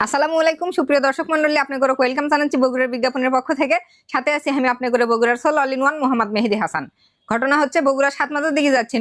আসসালামু আলাইকুম সুপ্রিয় দর্শক মন্ডলী, আপনাদের ওয়েলকাম জানাচ্ছি বগুড়ার বিজ্ঞাপনের পক্ষ থেকে। সাথে আছি আমি আপনাদের বগুড়ার soul all in one Mohammad Mehedi Hasan. ঘটনা হচ্ছে বগুড়া সাতমাথার দিকে যাচ্ছি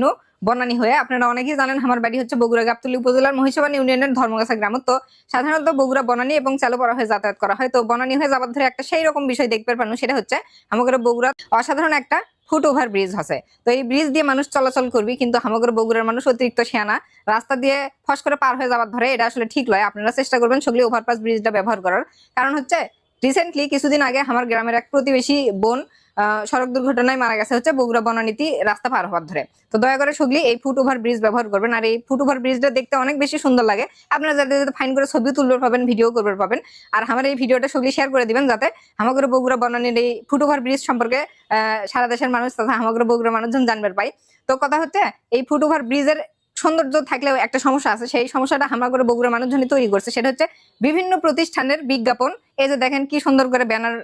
বনানী হয়ে। আপনারা অনেকেই জানেন আমার বাড়ি হচ্ছে বগুড়া গাবতলী উপজেলার মহিষবান ইউনিয়নের ধর্মগাছা গ্রাম। তো সাধারণত বগুড়া বনানী এবং চালুপাড়া হয়ে যাতায়াত করা হয়। তো বনানী হয়ে যাবার ধরে একটা সেই রকম বিষয় দেখতে পারবেন, সেটা হচ্ছে আমাদের বগুড়া অসাধারণ একটা ফুট ওভার ব্রিজ আছে। তো এই ব্রিজ দিয়ে মানুষ চলাচল করবি, কিন্তু আমাদের বগুড়ার মানুষ অতিরিক্ত শিয়ানা, রাস্তা দিয়ে ফস করে পার হয়ে যাবার ধরে। এটা আসলে ঠিক নয়। আপনারা চেষ্টা করবেন সেগুলি ওভারপাস ব্রিজটা ব্যবহার করার। কারণ হচ্ছে রিসেন্টলি কিছুদিন আগে আমার গ্রামের এক প্রতিবেশী বোন সড়ক দুর্ঘটনায় মারা গেছে হচ্ছে বগুড়া বনানীতি রাস্তা পার হওয়ার ধরে। তো দয়া করে সগলি এই ফুট ওভার ব্রিজ ব্যবহার করবেন। আর এই ফুট ওভার ব্রিজটা দেখতে অনেক বেশি সুন্দর লাগে। আপনারা যাতে যাতে ফাইন করে ছবি তুলবে পাবেন, ভিডিও করবে পাবেন। আর আমার এই ভিডিওটা সগলি শেয়ার করে দিবেন, যাতে আমাদের বগুড়া বনানীর এই ফুট ওভার ব্রিজ সম্পর্কে সারা দেশের মানুষ তথা আমাদের বগুড়া মানুষজন জানবে পাই। তো কথা হচ্ছে এই ফুট ওভার ব্রিজের সৌন্দর্য থাকলেও একটা সমস্যা আছে। সেই সমস্যাটা আমাদের বগুড়া মানুষজনই তৈরি করছে। সেটা হচ্ছে বিভিন্ন প্রতিষ্ঠানের বিজ্ঞাপন। এই যে দেখেন কি সুন্দর করে ব্যানার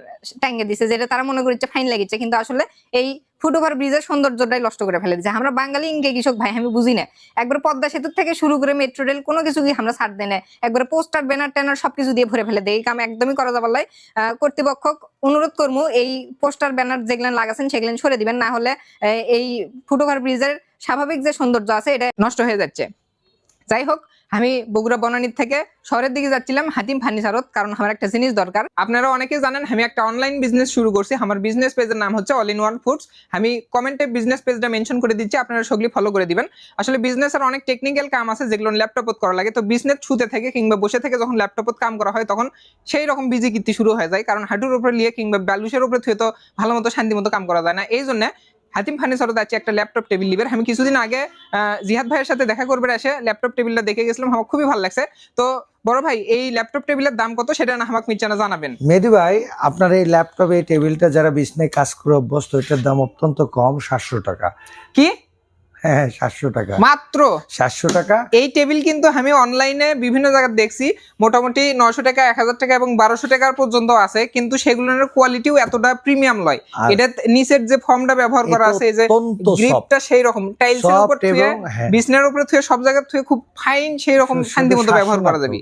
টাঙ্গে দিছে, যেটা তারা মনে করছে ফাইন লাগিচ্ছে, কিন্তু আসলে এই ফুট ওভার ব্রিজের সৌন্দর্যটাই নষ্ট করে ফেলে দিচ্ছে। আমরা বাঙালি ইনকে কৃষক ভাই, আমি বুঝি না। একবার পদ্মা সেতু থেকে শুরু করে মেট্রো রেল কোনো কিছু কি আমরা ছাড় দেয় না, একবার পোস্টার ব্যানার ট্যানার সবকিছু দিয়ে ভরে ফেলে দেয়। এই কাম একদমই করা যাবার লাই। কর্তৃপক্ষ অনুরোধ করবো এই পোস্টার ব্যানার যেগুলো লাগাছেন সেগুলো সরে দিবেন, না হলে এই ফুট ওভার ব্রিজের স্বাভাবিক যে সৌন্দর্য আছে এটা নষ্ট হয়ে যাচ্ছে। যাই হোক, আমি বগুড়া বনানীর থেকে শহরের দিকে যাচ্ছিলাম হাতিম ফার্নিচারত, কারণ আমার একটা জিনিস দরকার। আপনারা অনেকেই জানেন আমি একটা অনলাইন বিজনেস শুরু করছি। আমার বিজনেস পেজের নাম হচ্ছে অল ইন ওয়ান ফুডস। আমি কমেন্টে বিজনেস পেজটা মেনশন করে দিচ্ছি, আপনারা সগলি ফলো করে দিবেন। আসলে বিজনেসের অনেক টেকনিক্যাল কাম আছে যেগুলো ল্যাপটপত করা লাগে। তো বিজনেস ছুতে থেকে কিংবা বসে থেকে যখন ল্যাপটপত কাম করা হয় তখন সেই রকম বিজি কীর্তি শুরু হয়ে যায়, কারণ হাঁটুর উপরে লিয়ে কিংবা ব্যালুসের উপরে থুয়ে তো ভালো মতো শান্তি মতো কাম করা যায় না। এই জন্য হাতিম ফার্নিচারত আছে একটা ল্যাপটপ টেবিল লিবের। আমি কিছুদিন আগে জিহাদ ভাইয়ের সাথে দেখা করবে এসে ল্যাপটপ টেবিলটা দেখে গেছিলাম, আমার খুবই ভালো লাগছে। তো বড় ভাই, এই ল্যাপটপ টেবিলের দাম কত সেটা না আমাকে নিচে জানাবেন। মেহেদি ভাই, আপনার এই ল্যাপটপ এই টেবিলটা যারা বিছনায় কাজ করে অভ্যস্ত, এটার দাম অত্যন্ত কম, 700 টাকা। কি? হ্যাঁ, 700 টাকা, মাত্র 700 টাকা। এই টেবিল কিন্তু আমি অনলাইনে বিভিন্ন জায়গায় দেখছি মোটামুটি 900 টাকা, 1000 টাকা এবং 1200 টাকার পর্যন্ত আছে, কিন্তু সেগুলোর কোয়ালিটিও এতটা প্রিমিয়াম নয়। এটা নিচের যে ফর্মটা ব্যবহার করা আছে, এই যে গ্রিপটা সেই রকম টাইলসের উপর থুয়ে বিছনার উপরে থুয়ে সব জায়গা থুয়ে খুব ফাইন সেই রকম শান্তিমতো ব্যবহার করা যাবে।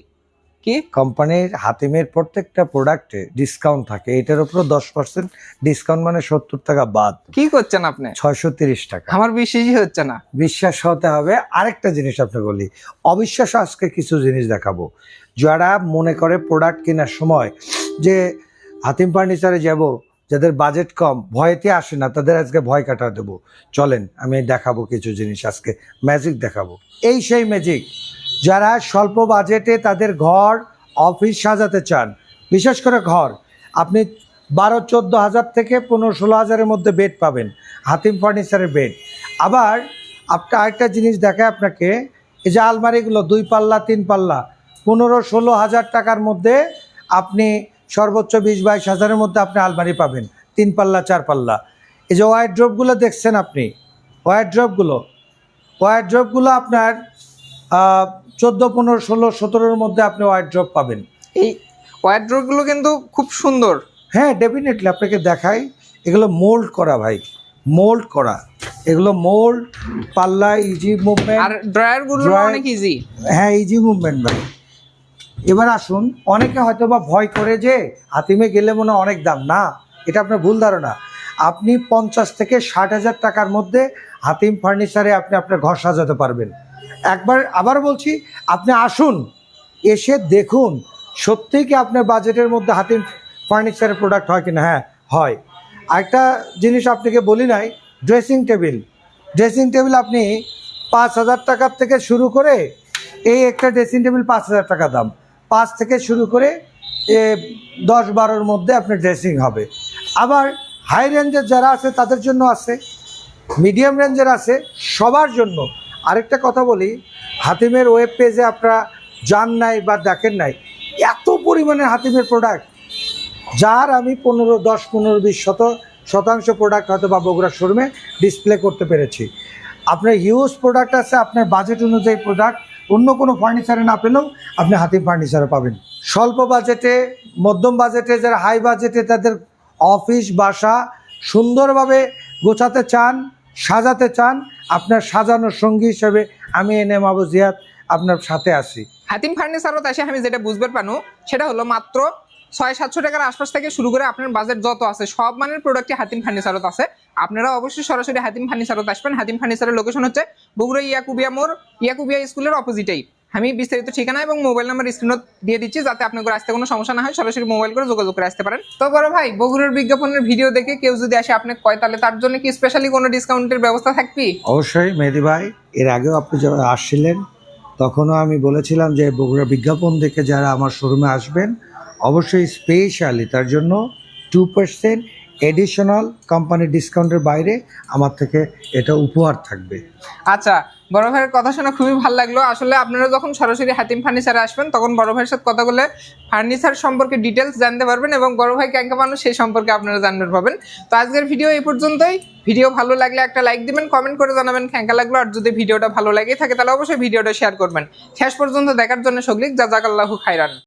কি কোম্পানির হাতিমের প্রত্যেকটা প্রোডাক্টে ডিসকাউন্ট থাকে, এটার উপর 10% ডিসকাউন্ট, মানে 70 টাকা বাদ। কি করছেন আপনি? 630 টাকা। আমার বিশ্বাসই হচ্ছে না। বিশ্বাস হতে হবে। আরেকটা জিনিস আপনি বলি, অবিশ্বাস আজকে কিছু জিনিস দেখাবো। যারা মনে করে প্রোডাক্ট কেনার সময় যে হাতিম ফার্নিচারে যাব, যাদের বাজেট কম, ভয়েতে আসে না, তাদের আজকে ভয় কাটা দেবো। চলেন আমি দেখাবো কিছু জিনিস, আজকে ম্যাজিক দেখাবো। এই সেই ম্যাজিক, যারা স্বল্প বাজেটে তাদের ঘর অফিস সাজাতে চান, বিশেষ করে ঘর, আপনি 12-14 হাজার থেকে 15-16 হাজারের মধ্যে বেড পাবেন, হাতিম ফার্নিচারের বেড। আবার আপনার আরেকটা জিনিস দেখায় আপনাকে, এই যে আলমারিগুলো 2 পাল্লা 3 পাল্লা 15-16 হাজার টাকার মধ্যে আপনি সর্বোচ্চ 20-22 হাজারের মধ্যে আপনি আলমারি পাবেন, 3 পাল্লা 4 পাল্লা। এই যে ওয়ারড্রপগুলো দেখছেন আপনি, ওয়ারড্রপগুলো আপনার 14, 15, 16, 17-র মধ্যে আপনি ওয়ারড্রপ পাবেন। এই ওয়ারড্রপগুলো কিন্তু খুব সুন্দর। হ্যাঁ, ডেফিনেটলি আপনাকে দেখাই। এগুলো মোল্ড করা ভাই, মোল্ড করা, এগুলো মোল্ড, পাল্লা, ইজি মুভমেন্ট। আর ড্রয়ারগুলো অনেক ইজি। হ্যাঁ, ইজি মুভমেন্ট ভাই। এবার আসুন, অনেকে হয়তো বা ভয় করে যে হাতিমে গেলে মনে অনেক দাম, না, এটা আপনার ভুল ধারণা। আপনি 50 থেকে 60 হাজার টাকার মধ্যে হাতিম ফার্নিচারে আপনি আপনার ঘর সাজাতে পারবেন। একবার আবার বলছি, আপনি আসুন, এসে দেখুন সত্যিই কি আপনার বাজেটের মধ্যে হাতিম ফার্নিচারের প্রোডাক্ট হয় কিনা। হ্যাঁ, হয়। আরেকটা জিনিস আপনাকে বলি নাই, ড্রেসিং টেবিল আপনি 5,000 টাকার থেকে শুরু করে, এই একটা ড্রেসিং টেবিল 5,000 টাকা দাম, 5 থেকে শুরু করে 10-12-র মধ্যে আপনার ড্রেসিং হবে। আবার হাই রেঞ্জের যারা আছে তাদের জন্য আছে, মিডিয়াম রেঞ্জের আছে, সবার জন্য। আরেকটা কথা বলি, হাতিমের ওয়েব পেজে আপনারা যান নাই বা দেখেন নাই, এত পরিমাণে হাতিমের প্রোডাক্ট, যার আমি 10-15-20% প্রোডাক্ট হয়তো বা বগুড়া শোরুমে ডিসপ্লে করতে পেরেছি। আপনার হিউজ প্রোডাক্ট আছে, আপনার বাজেট অনুযায়ী প্রোডাক্ট অন্য কোনো ফার্নিচারে না পেলেও আপনি হাতিম ফার্নিচারে পাবেন। স্বল্প বাজেটে, মধ্যম বাজেটে, যারা হাই বাজেটে তাদের অফিস বাসা সুন্দরভাবে গোছাতে চান, সাজাতে চান, আপনার সাজানোর সঙ্গী হিসেবে আমি এনএম আবু জিহাদ আপনার সাথে আছি। হাতিম ফার্নিচারত এসে আমি যেটা বুঝতে পারবো সেটা হলো মাত্র 600-700 টাকার আশপাশ থেকে শুরু করে আপনার বাজেট যত আছে সব মানের প্রোডাক্টই হাতিম ফার্নিচারত আছে। আপনারা অবশ্যই সরাসরি হাতিম ফার্নিচারত আসবেন। হাতিম ফার্নিচারের লোকেশন হচ্ছে বগুড়া ইয়াকুবিয়া মোড়, ইয়াকুবিয়া স্কুলের অপোজিটেই। আমি বিস্তারিত ঠিকানা এবং মোবাইল নাম্বার স্ক্রিনত দিয়ে দিচ্ছি, যাতে আপনাদের আসতে কোনো সমস্যা না হয়, সরাসরি মোবাইল করে যোগাযোগ করে আসতে পারেন। তো বড় ভাই, বগুড়ার বিজ্ঞাপনের ভিডিও দেখে কেউ যদি আসে আপনি কয়, তাহলে তার জন্য কি স্পেশালি কোনো ডিসকাউন্টের ব্যবস্থা থাকবে? অবশ্যই মেহেদি ভাই, এর আগেও আপনি যখন আসছিলেন তখনও আমি বলেছিলাম যে বগুড়া বিজ্ঞাপন দেখে যারা আমার শোরুমে আসবেন অবশ্যই স্পেশালি তার জন্য 2% এডিশনাল কোম্পানি ডিসকাউন্টের বাইরে আমার থেকে এটা উপহার থাকবে। আচ্ছা, বড় ভাইয়ের কথা শুনে খুবই ভালো লাগলো। আসলে আপনারা যখন সরাসরি হাতিম ফার্নিচারে আসবেন তখন বড় ভাইয়ের সাথে কথা বলে ফার্নিচার সম্পর্কে ডিটেলস জানতে পারবেন এবং বড় ভাই ক্যাঙ্কা মানুষ সেই সম্পর্কে আপনারা জানতে পারবেন। তো আজকের ভিডিও এই পর্যন্তই। ভিডিও ভালো লাগলে একটা লাইক দিবেন, কমেন্ট করে জানাবেন ক্যাঙ্কা লাগলো, আর যদি ভিডিওটা ভালো লাগে থাকে তাহলে অবশ্যই ভিডিওটা শেয়ার করবেন। শেষ পর্যন্ত দেখার জন্য সকলে জাযাকাল্লাহু খাইরান।